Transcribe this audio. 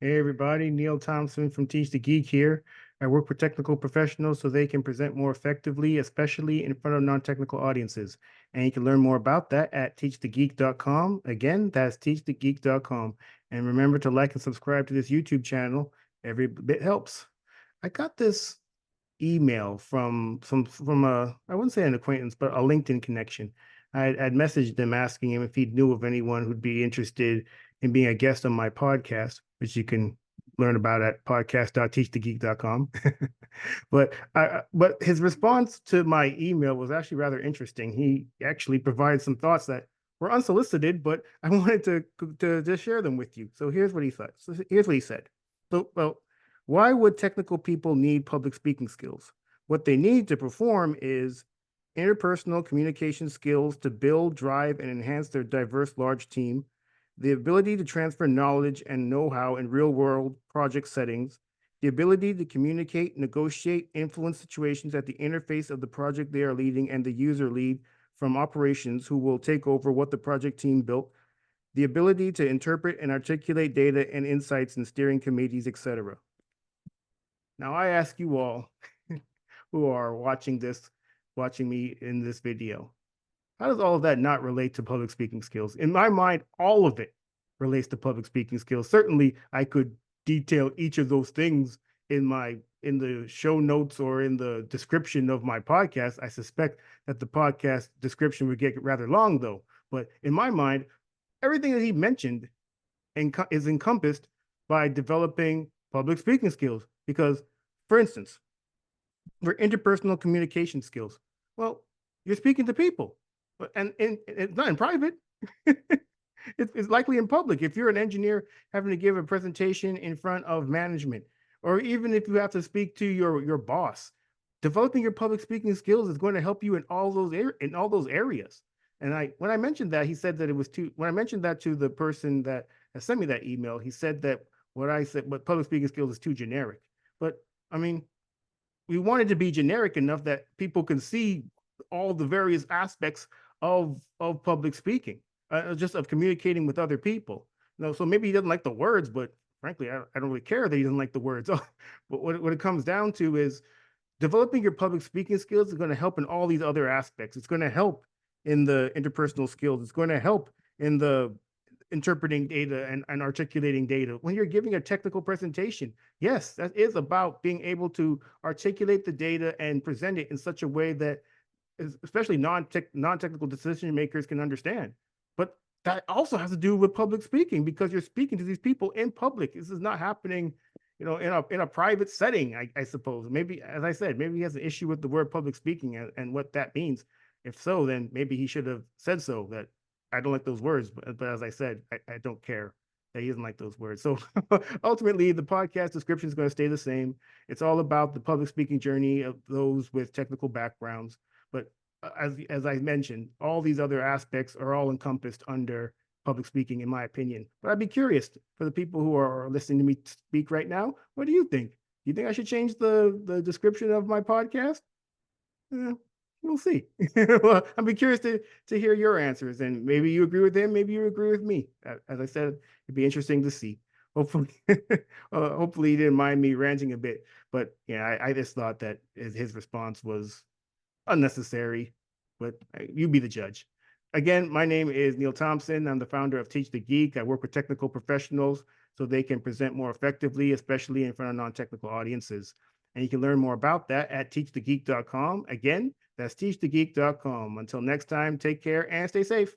Hey everybody, Neil Thompson from Teach the Geek here. I work with technical professionals so they can present more effectively, especially in front of non-technical audiences. And you can learn more about that at teachthegeek.com. Again, that's teachthegeek.com. And remember to like and subscribe to this YouTube channel. Every bit helps. I got this email from a, I wouldn't say an acquaintance, but a LinkedIn connection. I'd messaged him asking him if he knew of anyone who'd be interested in being a guest on my podcast, which you can learn about at podcast.teachthegeek.com. But his response to my email was actually rather interesting. He actually provided some thoughts that were unsolicited, but I wanted to just share them with you. So here's what he thought. So here's what he said. Well, why would technical people need public speaking skills? What they need to perform is interpersonal communication skills to build, drive, and enhance their diverse large team, the ability to transfer knowledge and know-how in real-world project settings, the ability to communicate, negotiate, influence situations at the interface of the project they are leading and the user lead from operations who will take over what the project team built, the ability to interpret and articulate data and insights in steering committees, etc. Now, I ask you all who are watching me in this video, how does all of that not relate to public speaking skills? In my mind, all of it relates to public speaking skills. Certainly, I could detail each of those things in the show notes or in the description of my podcast. I suspect that the podcast description would get rather long, though. But in my mind, everything that he mentioned is encompassed by developing public speaking skills. Because, for instance, for interpersonal communication skills, well, you're speaking to people, and it's not in private. It's likely in public. If you're an engineer having to give a presentation in front of management, or even if you have to speak to your boss, developing your public speaking skills is going to help you in all those areas. And when I mentioned that, he said that it was too. When I mentioned that to the person that has sent me that email, he said that what I said, what public speaking skills is too generic. But I mean, we want it to be generic enough that people can see all the various aspects of public speaking, just of communicating with other people. So maybe he doesn't like the words, but frankly, I don't really care that he doesn't like the words. But what it comes down to is developing your public speaking skills is going to help in all these other aspects. It's going to help in the interpersonal skills. It's going to help in the interpreting data and articulating data. When you're giving a technical presentation, yes, that is about being able to articulate the data and present it in such a way that especially non-technical decision makers can understand. But that also has to do with public speaking because you're speaking to these people in public. This is not happening, in a private setting, I suppose. Maybe, as I said, maybe he has an issue with the word public speaking and what that means. If so, then maybe he should have said so, that I don't like those words. But as I said, I don't care that he doesn't like those words. So ultimately, the podcast description is going to stay the same. It's all about the public speaking journey of those with technical backgrounds. But as I mentioned, all these other aspects are all encompassed under public speaking, in my opinion. But I'd be curious for the people who are listening to me speak right now. What do you think? Do you think I should change the description of my podcast? Eh, we'll see. Well, I'd be curious to hear your answers, and maybe you agree with him, maybe you agree with me. As I said, it'd be interesting to see. Hopefully, hopefully he didn't mind me ranting a bit. But yeah, I just thought that his response was unnecessary, but you be the judge. Again, my name is Neil Thompson. I'm the founder of Teach the Geek. I work with technical professionals so they can present more effectively, especially in front of non-technical audiences. And you can learn more about that at teachthegeek.com. Again, that's teachthegeek.com. Until next time, take care and stay safe.